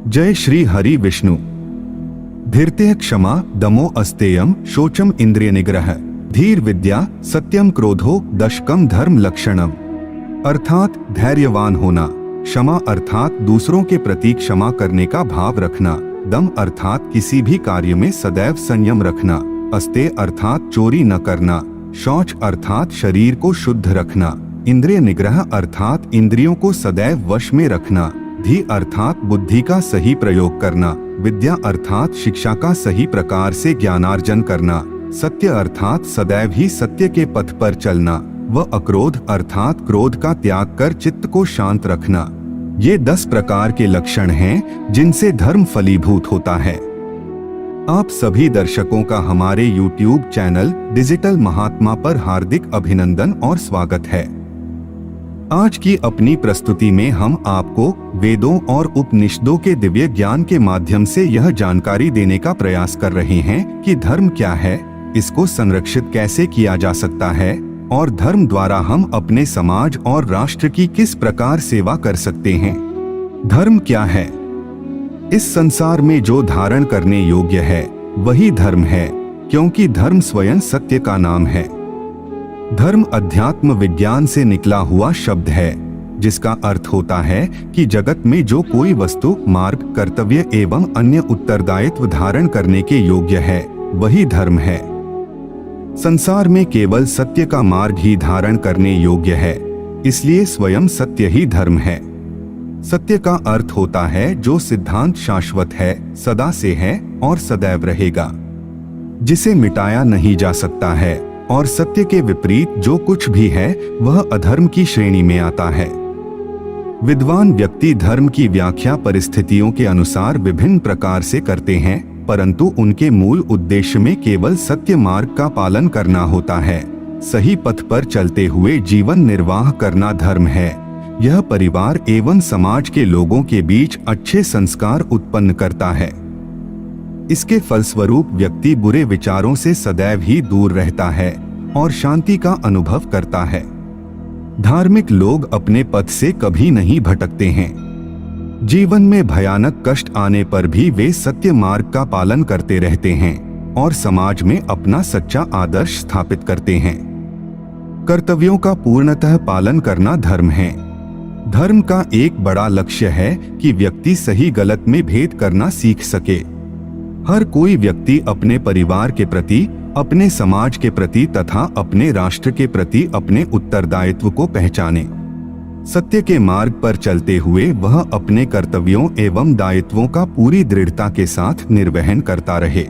जय श्री हरि विष्णु। धीर्तेः क्षमा दमो अस्तेयम शोचम इंद्रिय निग्रह धीर विद्या सत्यम क्रोधो दशकम धर्म लक्षणम। अर्थात धैर्यवान होना, क्षमा अर्थात दूसरों के प्रति क्षमा करने का भाव रखना, दम अर्थात किसी भी कार्य में सदैव संयम रखना, अस्तेय अर्थात चोरी न करना, शौच अर्थात शरीर को शुद्ध रखना, इंद्रिय निग्रह अर्थात इंद्रियों को सदैव वश में रखना, धी अर्थात बुद्धि का सही प्रयोग करना, विद्या अर्थात शिक्षा का सही प्रकार से ज्ञानार्जन करना, सत्य अर्थात सदैव ही सत्य के पथ पर चलना, व अक्रोध अर्थात क्रोध का त्याग कर चित्त को शांत रखना। ये 10 प्रकार के लक्षण हैं जिनसे धर्म फलीभूत होता है। आप सभी दर्शकों का हमारे YouTube चैनल डिजिटल महात्मा पर हार्दिक अभिनंदन और स्वागत है। आज की अपनी प्रस्तुति में हम आपको वेदों और उपनिषदों के दिव्य ज्ञान के माध्यम से यह जानकारी देने का प्रयास कर रहे हैं कि धर्म क्या है, इसको संरक्षित कैसे किया जा सकता है और धर्म द्वारा हम अपने समाज और राष्ट्र की किस प्रकार सेवा कर सकते हैं। धर्म क्या है? इस संसार में जो धारण करने योग्य है वही धर्म है, क्योंकि धर्म स्वयं सत्य का नाम है। धर्म अध्यात्म विज्ञान से निकला हुआ शब्द है, जिसका अर्थ होता है कि जगत में जो कोई वस्तु, मार्ग, कर्तव्य एवं अन्य उत्तरदायित्व धारण करने के योग्य है वही धर्म है। संसार में केवल सत्य का मार्ग ही धारण करने योग्य है, इसलिए स्वयं सत्य ही धर्म है। सत्य का अर्थ होता है जो सिद्धांत शाश्वत है, सदा से है और सदैव रहेगा, जिसे मिटाया नहीं जा सकता है, और सत्य के विपरीत जो कुछ भी है वह अधर्म की श्रेणी में आता है। विद्वान व्यक्ति धर्म की व्याख्या परिस्थितियों के अनुसार विभिन्न प्रकार से करते हैं, परंतु उनके मूल उद्देश्य में केवल सत्य मार्ग का पालन करना होता है। सही पथ पर चलते हुए जीवन निर्वाह करना धर्म है। यह परिवार एवं समाज के लोगों के बीच अच्छे संस्कार उत्पन्न करता है। इसके फलस्वरूप व्यक्ति बुरे विचारों से सदैव ही दूर रहता है और शांति का अनुभव करता है। धार्मिक लोग अपने पथ से कभी नहीं भटकते हैं। जीवन में भयानक कष्ट आने पर भी वे सत्य मार्ग का पालन करते रहते हैं और समाज में अपना सच्चा आदर्श स्थापित करते हैं। कर्तव्यों का पूर्णतः पालन करना धर्म है। धर्म का एक बड़ा लक्ष्य है कि व्यक्ति सही गलत में भेद करना सीख सके। हर कोई व्यक्ति अपने परिवार के प्रति, अपने समाज के प्रति तथा अपने राष्ट्र के प्रति अपने उत्तरदायित्व को पहचाने। सत्य के मार्ग पर चलते हुए वह अपने कर्तव्यों एवं दायित्वों का पूरी दृढ़ता के साथ निर्वहन करता रहे।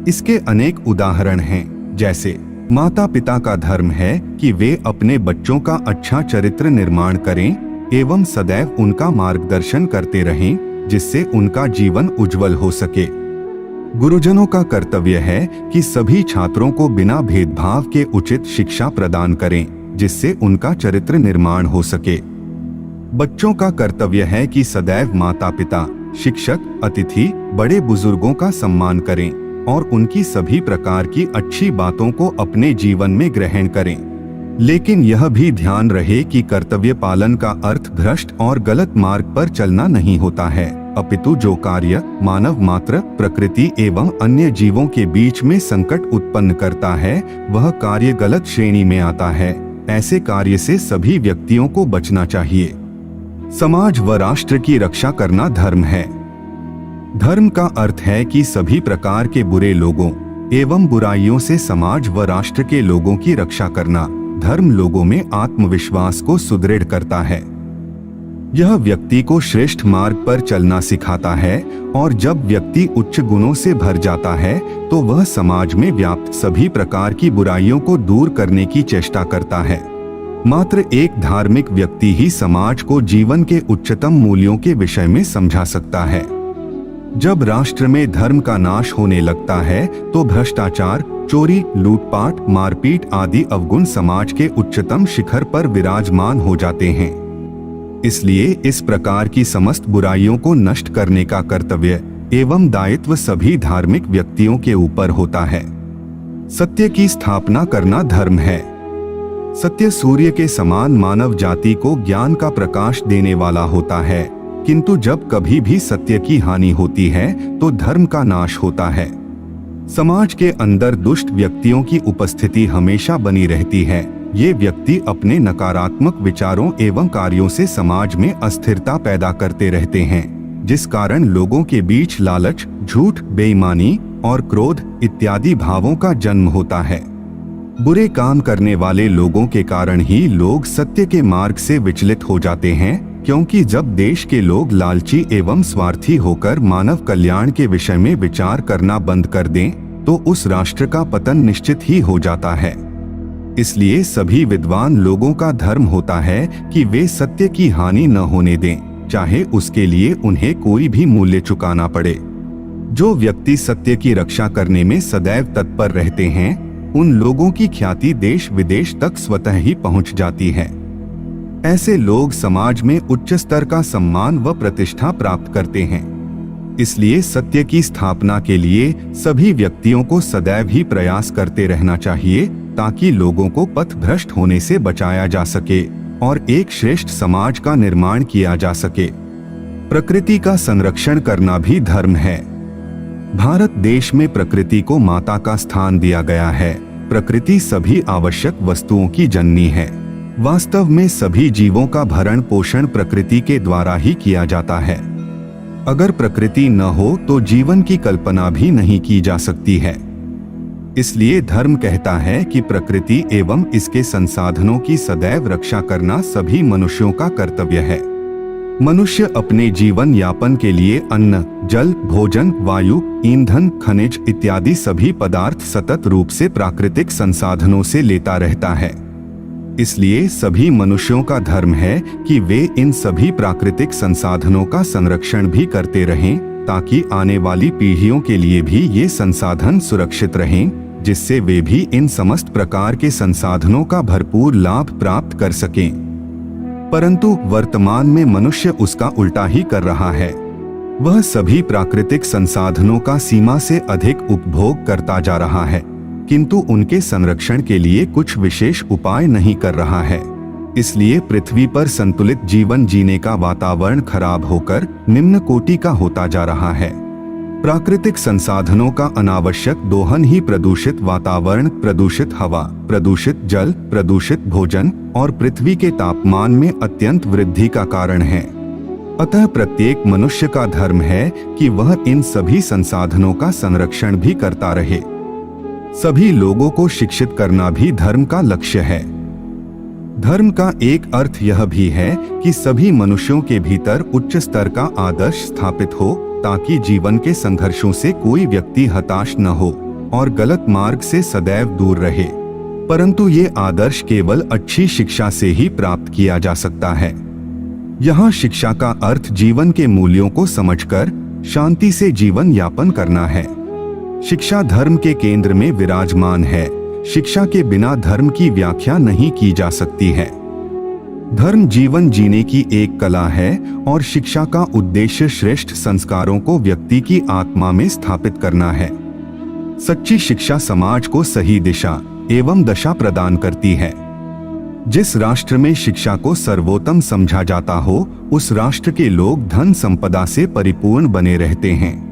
इसके अनेक उदाहरण हैं, जैसे माता पिता का धर्म है कि वे अपने बच्चों का अच्छा चरित्र निर्माण करें एवं सदैव उनका मार्गदर्शन करते रहें, जिससे उनका जीवन उज्जवल हो सके। गुरुजनों का कर्तव्य है कि सभी छात्रों को बिना भेदभाव के उचित शिक्षा प्रदान करें, जिससे उनका चरित्र निर्माण हो सके। बच्चों का कर्तव्य है कि सदैव माता पिता, शिक्षक, अतिथि, बड़े बुजुर्गों का सम्मान करें और उनकी सभी प्रकार की अच्छी बातों को अपने जीवन में ग्रहण करें। लेकिन यह भी ध्यान रहे कि कर्तव्य पालन का अर्थ भ्रष्ट और गलत मार्ग पर चलना नहीं होता है, अपितु जो कार्य मानव मात्र, प्रकृति एवं अन्य जीवों के बीच में संकट उत्पन्न करता है वह कार्य गलत श्रेणी में आता है। ऐसे कार्य से सभी व्यक्तियों को बचना चाहिए। समाज व राष्ट्र की रक्षा करना धर्म है। धर्म का अर्थ है कि सभी प्रकार के बुरे लोगों एवं बुराइयों से समाज व राष्ट्र के लोगों की रक्षा करना। धर्म लोगों में आत्मविश्वास को सुदृढ़ करता है। यह व्यक्ति को श्रेष्ठ मार्ग पर चलना सिखाता है, और जब व्यक्ति उच्च गुणों से भर जाता है तो वह समाज में व्याप्त सभी प्रकार की बुराइयों को दूर करने की चेष्टा करता है। मात्र एक धार्मिक व्यक्ति ही समाज को जीवन के उच्चतम मूल्यों के विषय में समझा सकता है। जब राष्ट्र में धर्म का नाश होने लगता है तो भ्रष्टाचार, चोरी, लूटपाट, मारपीट आदि अवगुण समाज के उच्चतम शिखर पर विराजमान हो जाते हैं। इसलिए इस प्रकार की समस्त बुराइयों को नष्ट करने का कर्तव्य एवं दायित्व सभी धार्मिक व्यक्तियों के ऊपर होता है। सत्य की स्थापना करना धर्म है। सत्य सूर्य के समान मानव जाति को ज्ञान का प्रकाश देने वाला होता है किंतु जब कभी भी सत्य की हानि होती है तो धर्म का नाश होता है। समाज के अंदर दुष्ट व्यक्तियों की उपस्थिति हमेशा बनी रहती है। ये व्यक्ति अपने नकारात्मक विचारों एवं कार्यों से समाज में अस्थिरता पैदा करते रहते हैं, जिस कारण लोगों के बीच लालच, झूठ, बेईमानी और क्रोध इत्यादि भावों का जन्म होता है। बुरे काम करने वाले लोगों के कारण ही लोग सत्य के मार्ग से विचलित हो जाते हैं, क्योंकि जब देश के लोग लालची एवं स्वार्थी होकर मानव कल्याण के विषय में विचार करना बंद कर दें, तो उस राष्ट्र का पतन निश्चित ही हो जाता है। इसलिए सभी विद्वान लोगों का धर्म होता है कि वे सत्य की हानि न होने दें, चाहे उसके लिए उन्हें कोई भी मूल्य चुकाना पड़े। जो व्यक्ति सत्य की रक्षा करने में सदैव तत्पर रहते हैं, उन लोगों की ख्याति देश विदेश तक स्वतः ही पहुंच जाती है। ऐसे लोग समाज में उच्च स्तर का सम्मान व प्रतिष्ठा प्राप्त करते हैं। इसलिए सत्य की स्थापना के लिए सभी व्यक्तियों को सदैव ही प्रयास करते रहना चाहिए, ताकि लोगों को पथ भ्रष्ट होने से बचाया जा सके और एक श्रेष्ठ समाज का निर्माण किया जा सके। प्रकृति का संरक्षण करना भी धर्म है। भारत देश में प्रकृति को माता का स्थान दिया गया है। प्रकृति सभी आवश्यक वस्तुओं की जननी है। वास्तव में सभी जीवों का भरण पोषण प्रकृति के द्वारा ही किया जाता है। अगर प्रकृति न हो तो जीवन की कल्पना भी नहीं की जा सकती है। इसलिए धर्म कहता है कि प्रकृति एवं इसके संसाधनों की सदैव रक्षा करना सभी मनुष्यों का कर्तव्य है। मनुष्य अपने जीवन यापन के लिए अन्न, जल, भोजन, वायु, ईंधन, खनिज इत्यादि सभी पदार्थ सतत रूप से प्राकृतिक संसाधनों से लेता रहता है। इसलिए सभी मनुष्यों का धर्म है कि वे इन सभी प्राकृतिक संसाधनों का संरक्षण भी करते रहें, ताकि आने वाली पीढ़ियों के लिए भी ये संसाधन सुरक्षित रहें, जिससे वे भी इन समस्त प्रकार के संसाधनों का भरपूर लाभ प्राप्त कर सकें। परंतु वर्तमान में मनुष्य उसका उल्टा ही कर रहा है। वह सभी प्राकृतिक संसाधनों का सीमा से अधिक उपभोग करता जा रहा है, किंतु उनके संरक्षण के लिए कुछ विशेष उपाय नहीं कर रहा है। इसलिए पृथ्वी पर संतुलित जीवन जीने का वातावरण खराब होकर निम्न कोटि का होता जा रहा है। प्राकृतिक संसाधनों का अनावश्यक दोहन ही प्रदूषित वातावरण, प्रदूषित हवा, प्रदूषित जल, प्रदूषित भोजन और पृथ्वी के तापमान में अत्यंत वृद्धि का कारण है। अतः प्रत्येक मनुष्य का धर्म है कि वह इन सभी संसाधनों का संरक्षण भी करता रहे। सभी लोगों को शिक्षित करना भी धर्म का लक्ष्य है। धर्म का एक अर्थ यह भी है कि सभी मनुष्यों के भीतर उच्च स्तर का आदर्श स्थापित हो, ताकि जीवन के संघर्षों से कोई व्यक्ति हताश न हो और गलत मार्ग से सदैव दूर रहे। परंतु ये आदर्श केवल अच्छी शिक्षा से ही प्राप्त किया जा सकता है। यहाँ शिक्षा का अर्थ जीवन के मूल्यों को समझकर शांति से जीवन यापन करना है। शिक्षा धर्म के केंद्र में विराजमान है। शिक्षा के बिना धर्म की व्याख्या नहीं की जा सकती है। धर्म जीवन जीने की एक कला है और शिक्षा का उद्देश्य श्रेष्ठ संस्कारों को व्यक्ति की आत्मा में स्थापित करना है। सच्ची शिक्षा समाज को सही दिशा एवं दशा प्रदान करती है। जिस राष्ट्र में शिक्षा को सर्वोत्तम समझा जाता हो, उस राष्ट्र के लोग धन संपदा से परिपूर्ण बने रहते हैं।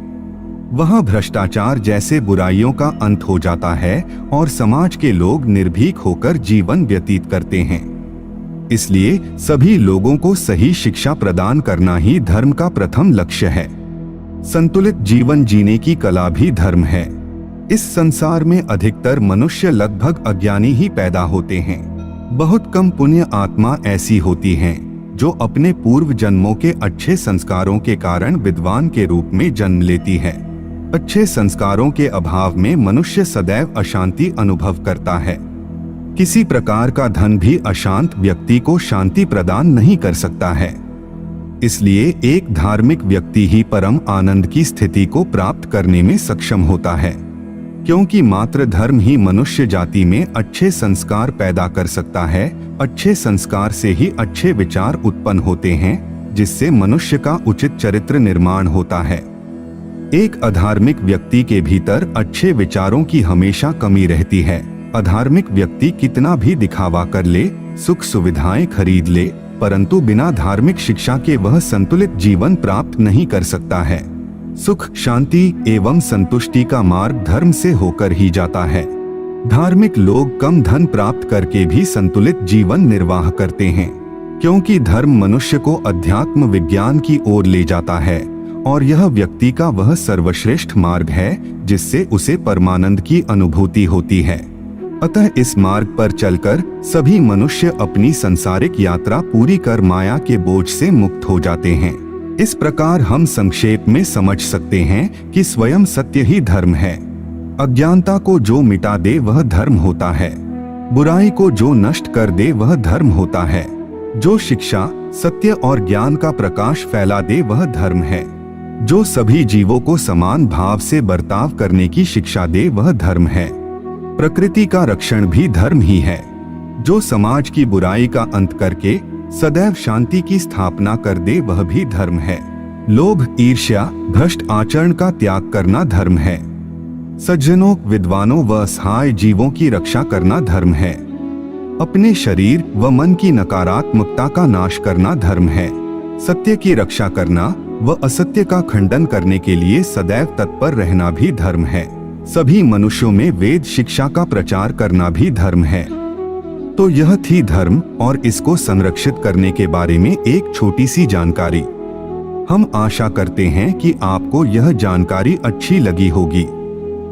वहाँ भ्रष्टाचार जैसे बुराइयों का अंत हो जाता है और समाज के लोग निर्भीक होकर जीवन व्यतीत करते हैं। इसलिए सभी लोगों को सही शिक्षा प्रदान करना ही धर्म का प्रथम लक्ष्य है। संतुलित जीवन जीने की कला भी धर्म है। इस संसार में अधिकतर मनुष्य लगभग अज्ञानी ही पैदा होते हैं। बहुत कम पुण्य आत्मा ऐसी होती हैं जो अपने पूर्व जन्मों के अच्छे संस्कारों के कारण विद्वान के रूप में जन्म लेती है। अच्छे संस्कारों के अभाव में मनुष्य सदैव अशांति अनुभव करता है। किसी प्रकार का धन भी अशांत व्यक्ति को शांति प्रदान नहीं कर सकता है। इसलिए एक धार्मिक व्यक्ति ही परम आनंद की स्थिति को प्राप्त करने में सक्षम होता है, क्योंकि मात्र धर्म ही मनुष्य जाति में अच्छे संस्कार पैदा कर सकता है। अच्छे संस्कार से ही अच्छे विचार उत्पन्न होते हैं, जिससे मनुष्य का उचित चरित्र निर्माण होता है। एक अधार्मिक व्यक्ति के भीतर अच्छे विचारों की हमेशा कमी रहती है। अधार्मिक व्यक्ति कितना भी दिखावा कर ले, सुख सुविधाएं खरीद ले, परंतु बिना धार्मिक शिक्षा के वह संतुलित जीवन प्राप्त नहीं कर सकता है। सुख, शांति एवं संतुष्टि का मार्ग धर्म से होकर ही जाता है। धार्मिक लोग कम धन प्राप्त करके भी संतुलित जीवन निर्वाह करते हैं, क्योंकि धर्म मनुष्य को अध्यात्म विज्ञान की ओर ले जाता है और यह व्यक्ति का वह सर्वश्रेष्ठ मार्ग है जिससे उसे परमानंद की अनुभूति होती है। अतः इस मार्ग पर चलकर सभी मनुष्य अपनी सांसारिक यात्रा पूरी कर माया के बोझ से मुक्त हो जाते हैं। इस प्रकार हम संक्षेप में समझ सकते हैं कि स्वयं सत्य ही धर्म है। अज्ञानता को जो मिटा दे वह धर्म होता है, बुराई को जो नष्ट कर दे वह धर्म होता है, जो शिक्षा, सत्य और ज्ञान का प्रकाश फैला दे वह धर्म है, जो सभी जीवों को समान भाव से बर्ताव करने की शिक्षा दे वह धर्म है, प्रकृति का रक्षण भी धर्म ही है, जो समाज की बुराई का अंत करके सदैव शांति की स्थापना कर दे वह भी धर्म है, लोभ, ईर्ष्या, भ्रष्ट आचरण का त्याग करना धर्म है, सज्जनों, विद्वानों व असहाय जीवों की रक्षा करना धर्म है, अपने शरीर व मन की नकारात्मकता का नाश करना धर्म है, सत्य की रक्षा करना व असत्य का खंडन करने के लिए सदैव तत्पर रहना भी धर्म है, सभी मनुष्यों में वेद शिक्षा का प्रचार करना भी धर्म है। तो यह थी धर्म और इसको संरक्षित करने के बारे में एक छोटी सी जानकारी। हम आशा करते हैं कि आपको यह जानकारी अच्छी लगी होगी।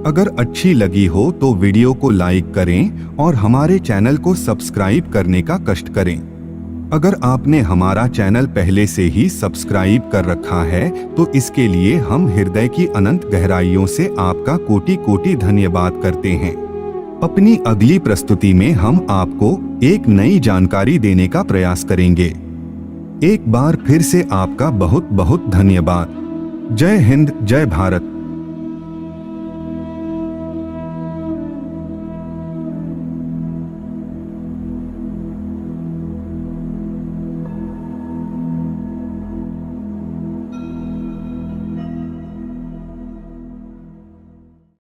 अगर अच्छी लगी हो तो वीडियो को लाइक करें और हमारे चैनल को सब्सक्राइब करने का कष्ट करें। अगर आपने हमारा चैनल पहले से ही सब्सक्राइब कर रखा है तो इसके लिए हम हृदय की अनंत गहराइयों से आपका कोटि कोटि धन्यवाद करते हैं। अपनी अगली प्रस्तुति में हम आपको एक नई जानकारी देने का प्रयास करेंगे। एक बार फिर से आपका बहुत बहुत धन्यवाद। जय हिंद, जय भारत।